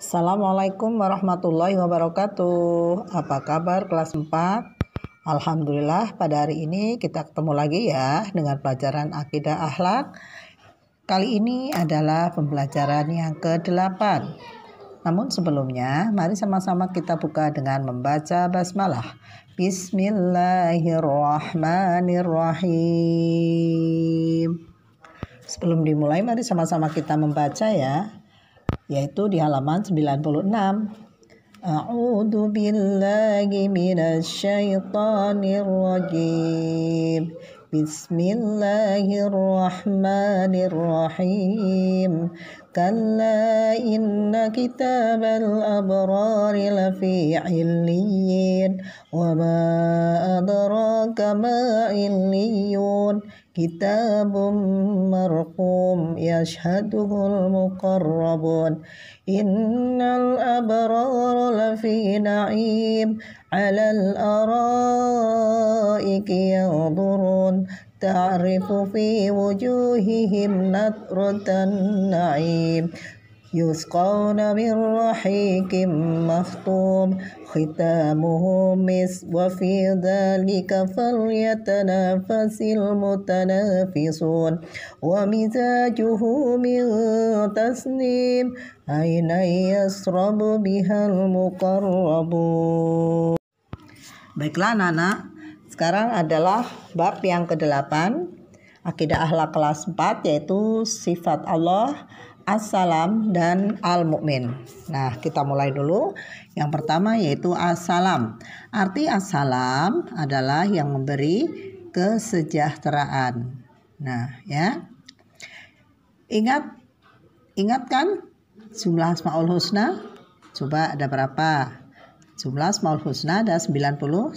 Assalamualaikum warahmatullahi wabarakatuh. Apa kabar kelas 4? Alhamdulillah pada hari ini kita ketemu lagi ya dengan pelajaran akidah akhlak. Kali ini adalah pembelajaran yang ke-8. Namun sebelumnya mari sama-sama kita buka dengan membaca basmalah. Bismillahirrahmanirrahim. Sebelum dimulai mari sama-sama kita membaca ya, yaitu di halaman 96. A'udzu billahi minasyaitonir rajim. Bismillahirrahmanirrahim. Kalla inna kitabal abrari lafi illiyin. Wa ma adraka ma illiyun. Kitabun marqum yashhaduhul muqarrabun. Innal abrara lafi na'im. Alal araiki yanzurun. Ta'rifu fi wujuhihim nadratan na'im. Yusqawna min rahikim makhtum. Khitamuhu misk wa fi dhalika falyatanafasil mutanafisun. Wa mizajuhu min tasnim. Aina yasrabu bihal muqarrabun. Baiklah anak-anak, sekarang adalah bab yang ke-8 akidah akhlak kelas 4, yaitu sifat Allah, As-Salam dan Al-Mu'min. Nah, kita mulai dulu. Yang pertama yaitu As-Salam. Arti As-Salam adalah yang memberi kesejahteraan. Nah, ya. Ingatkan jumlah Asmaul Husna? Coba ada berapa? Jumlah Asmaul Husna ada 99.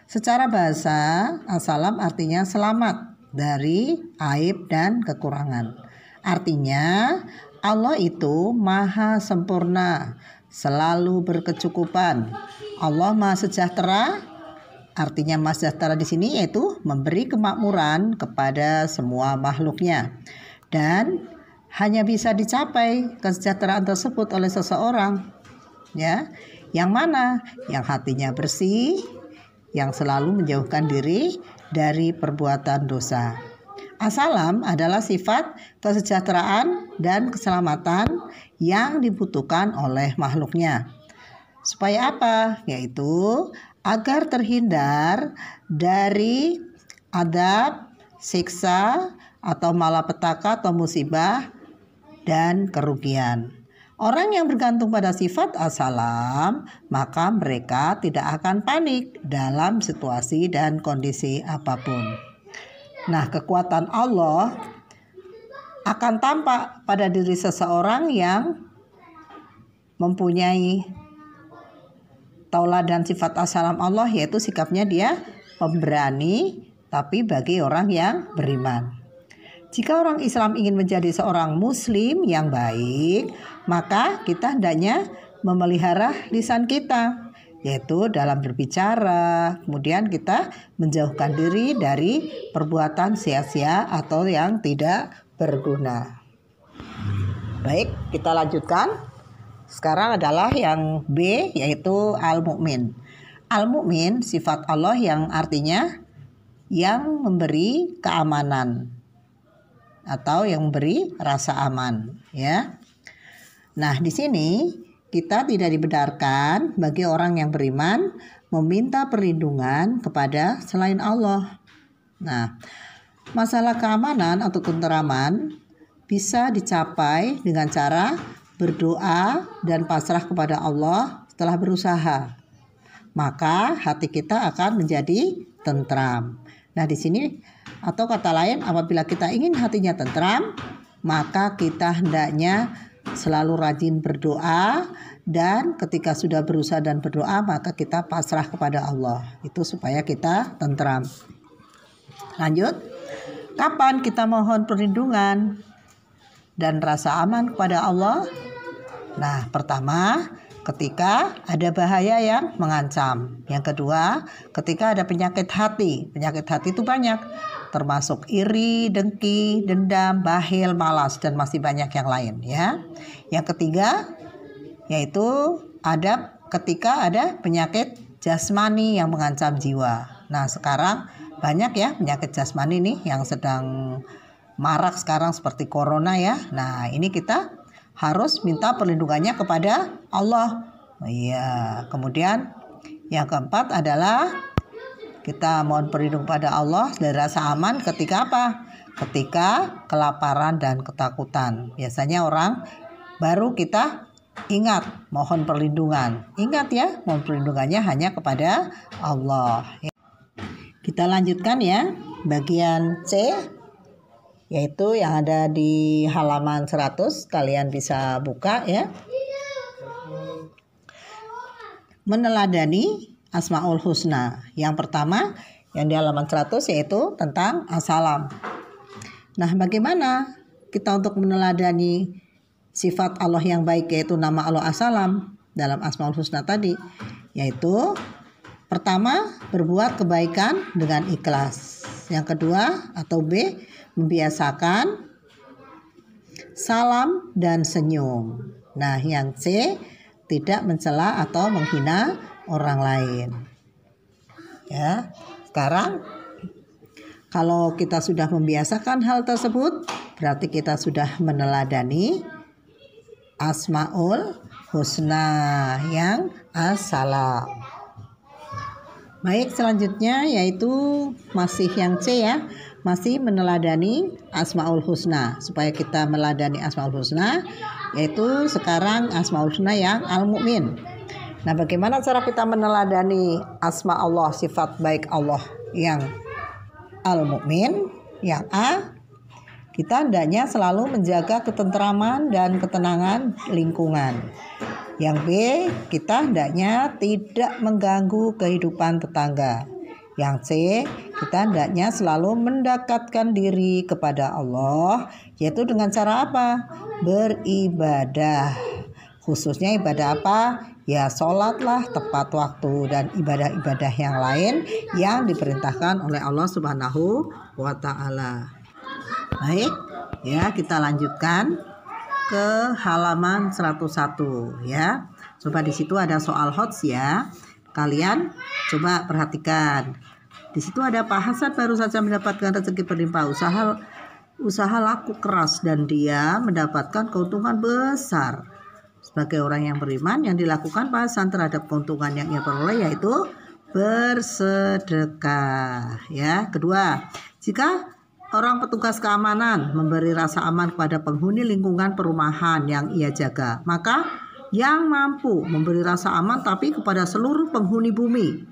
Secara bahasa, As-Salam artinya selamat dari aib dan kekurangan. Artinya, Allah itu maha sempurna, selalu berkecukupan. Allah maha sejahtera, artinya maha sejahtera di sini yaitu memberi kemakmuran kepada semua makhluknya. Dan hanya bisa dicapai kesejahteraan tersebut oleh seseorang, ya. Yang mana? Yang hatinya bersih, yang selalu menjauhkan diri dari perbuatan dosa. As-Salam adalah sifat kesejahteraan dan keselamatan yang dibutuhkan oleh makhluknya. Supaya apa? Yaitu agar terhindar dari adab, siksa, atau malapetaka atau musibah dan kerugian. Orang yang bergantung pada sifat As-Salam, maka mereka tidak akan panik dalam situasi dan kondisi apapun. Nah, kekuatan Allah akan tampak pada diri seseorang yang mempunyai tauladan sifat As-Salam Allah, yaitu sikapnya dia pemberani, tapi bagi orang yang beriman. Jika orang Islam ingin menjadi seorang Muslim yang baik, maka kita hendaknya memelihara lisan kita, yaitu dalam berbicara. Kemudian kita menjauhkan diri dari perbuatan sia-sia atau yang tidak berguna. Baik, kita lanjutkan. Sekarang adalah yang B, yaitu Al-Mu'min. Al-Mu'min sifat Allah yang artinya yang memberi keamanan atau yang memberi rasa aman, ya. Nah, di sini kita tidak dibenarkan bagi orang yang beriman meminta perlindungan kepada selain Allah. Nah, masalah keamanan atau ketenteraman bisa dicapai dengan cara berdoa dan pasrah kepada Allah setelah berusaha. Maka hati kita akan menjadi tentram. Nah, di sini atau kata lain, apabila kita ingin hatinya tentram, maka kita hendaknya selalu rajin berdoa, dan ketika sudah berusaha dan berdoa maka kita pasrah kepada Allah. Itu supaya kita tentram. Lanjut. Kapan kita mohon perlindungan dan rasa aman kepada Allah? Nah, pertama, ketika ada bahaya yang mengancam. Yang kedua, ketika ada penyakit hati. Penyakit hati itu banyak, termasuk iri, dengki, dendam, bakhil, malas, dan masih banyak yang lain, ya. Yang ketiga, yaitu adab ketika ada penyakit jasmani yang mengancam jiwa. Nah, sekarang banyak ya penyakit jasmani nih yang sedang marak sekarang seperti corona ya. Nah, ini kita harus minta perlindungannya kepada Allah. Iya, kemudian yang keempat adalah kita mohon perlindungan pada Allah dari rasa aman ketika apa? Ketika kelaparan dan ketakutan. Biasanya orang baru kita ingat mohon perlindungan. Ingat ya, mohon perlindungannya hanya kepada Allah. Kita lanjutkan ya, bagian C, yaitu yang ada di halaman 100. Kalian bisa buka ya. Meneladani Asmaul Husna. Yang pertama yang di halaman 100 yaitu tentang as-salam. Nah, bagaimana kita untuk meneladani sifat Allah yang baik, yaitu nama Allah as-salam dalam Asmaul Husna tadi? Yaitu pertama, berbuat kebaikan dengan ikhlas. Yang kedua atau B, membiasakan salam dan senyum. Nah, yang C, tidak mencela atau menghina orang lain. Ya, sekarang kalau kita sudah membiasakan hal tersebut, berarti kita sudah meneladani Asmaul Husna yang as-salam. Baik, selanjutnya yaitu masih yang C ya, masih meneladani Asmaul Husna. Supaya kita meneladani Asmaul Husna, yaitu sekarang Asmaul Husna yang Al-Mu'min. Nah, bagaimana cara kita meneladani asma Allah, sifat baik Allah yang Al-Mu'min? Yang A, kita hendaknya selalu menjaga ketentraman dan ketenangan lingkungan. Yang B, kita hendaknya tidak mengganggu kehidupan tetangga. Yang C, kita hendaknya selalu mendekatkan diri kepada Allah, yaitu dengan cara apa? Beribadah. Khususnya ibadah apa? Ya, sholatlah tepat waktu dan ibadah-ibadah yang lain yang diperintahkan oleh Allah Subhanahu wa Ta'ala. Baik, ya, kita lanjutkan ke halaman 101 ya. Coba di situ ada soal HOTS ya. Kalian coba perhatikan. Di situ ada Pak Hasan baru saja mendapatkan rezeki berlimpah, usaha laku keras dan dia mendapatkan keuntungan besar. Sebagai orang yang beriman, yang dilakukan Pak Hasan terhadap keuntungan yang ia peroleh yaitu bersedekah ya. Kedua, jika orang petugas keamanan memberi rasa aman kepada penghuni lingkungan perumahan yang ia jaga, maka yang mampu memberi rasa aman tapi kepada seluruh penghuni bumi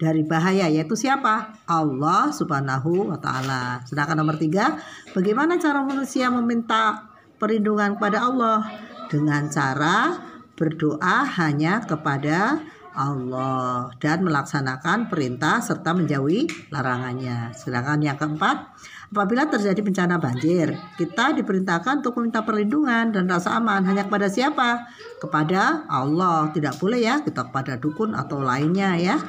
dari bahaya yaitu siapa? Allah Subhanahu wa Ta'ala. Sedangkan nomor 3, bagaimana cara manusia meminta perlindungan kepada Allah? Dengan cara berdoa hanya kepada Allah dan melaksanakan perintah serta menjauhi larangannya. Sedangkan yang keempat, apabila terjadi bencana banjir, kita diperintahkan untuk meminta perlindungan dan rasa aman hanya kepada siapa? Kepada Allah. Tidak boleh ya kita kepada dukun atau lainnya ya.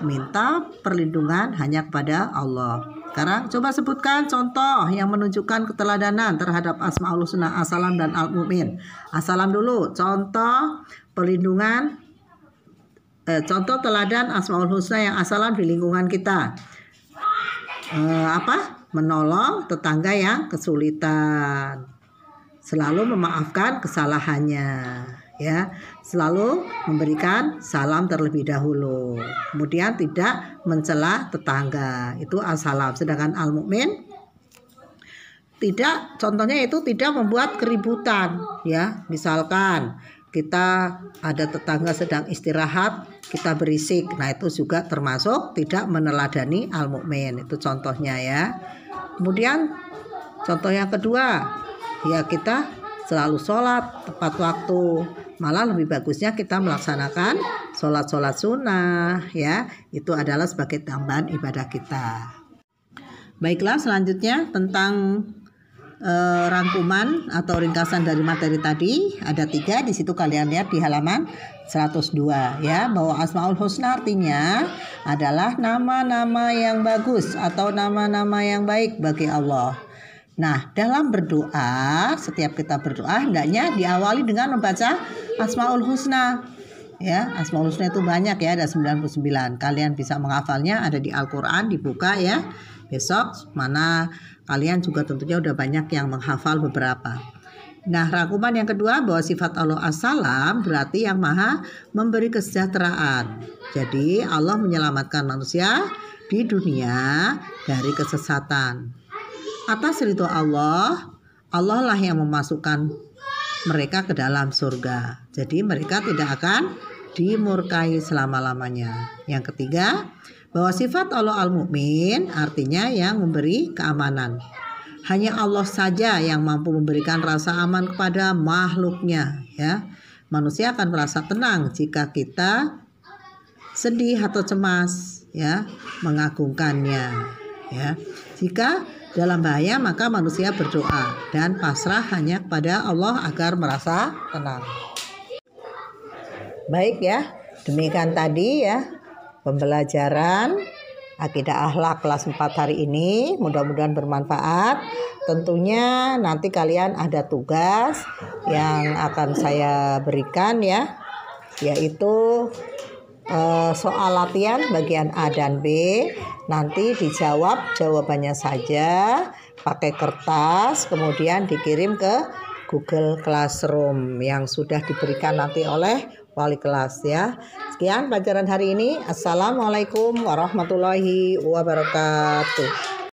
Minta perlindungan hanya kepada Allah. Sekarang coba sebutkan contoh yang menunjukkan keteladanan terhadap Asmaul Husna, as-salam dan Al-Mu'min. As-salam dulu, contoh perlindungan, contoh teladan Asmaul Husna yang as-salam di lingkungan kita. Menolong tetangga yang kesulitan, selalu memaafkan kesalahannya ya, selalu memberikan salam terlebih dahulu, kemudian tidak mencela tetangga, itu as-salam. Sedangkan Al-Mu'min tidak, contohnya itu tidak membuat keributan ya. Misalkan kita ada tetangga sedang istirahat, kita berisik, nah itu juga termasuk tidak meneladani Al-Mu'min, itu contohnya ya. Kemudian contoh yang kedua, ya kita selalu sholat tepat waktu, malah lebih bagusnya kita melaksanakan sholat sunnah ya, itu adalah sebagai tambahan ibadah kita. Baiklah, selanjutnya tentang rangkuman atau ringkasan dari materi tadi ada 3. Di situ kalian lihat di halaman 102 ya, bahwa Asmaul Husna artinya adalah nama-nama yang bagus atau nama-nama yang baik bagi Allah. Nah, dalam berdoa, setiap kita berdoa hendaknya diawali dengan membaca Asmaul Husna. Ya, Asmaul Husna itu banyak ya, ada 99. Kalian bisa menghafalnya, ada di Al-Qur'an, dibuka ya. Besok mana kalian juga tentunya udah banyak yang menghafal beberapa. Nah, rangkuman yang kedua bahwa sifat Allah As-Salam berarti yang maha memberi kesejahteraan. Jadi Allah menyelamatkan manusia di dunia dari kesesatan. Atas ridho Allah, Allah lah yang memasukkan mereka ke dalam surga. Jadi mereka tidak akan dimurkai selama-lamanya. Yang ketiga, bahwa sifat Allah Al-Mu'min artinya yang memberi keamanan. Hanya Allah saja yang mampu memberikan rasa aman kepada makhluknya, ya. Manusia akan merasa tenang jika kita sedih atau cemas, ya, mengagungkannya, ya. Jika dalam bahaya maka manusia berdoa dan pasrah hanya kepada Allah agar merasa tenang. Baik ya, demikian tadi ya pembelajaran Akidah Akhlak kelas 4 hari ini. Mudah-mudahan bermanfaat. Tentunya nanti kalian ada tugas yang akan saya berikan ya, yaitu soal latihan bagian A dan B. Nanti dijawab jawabannya saja pakai kertas, kemudian dikirim ke Google Classroom yang sudah diberikan nanti oleh wali kelas ya. Sekian pelajaran hari ini. Assalamualaikum warahmatullahi wabarakatuh.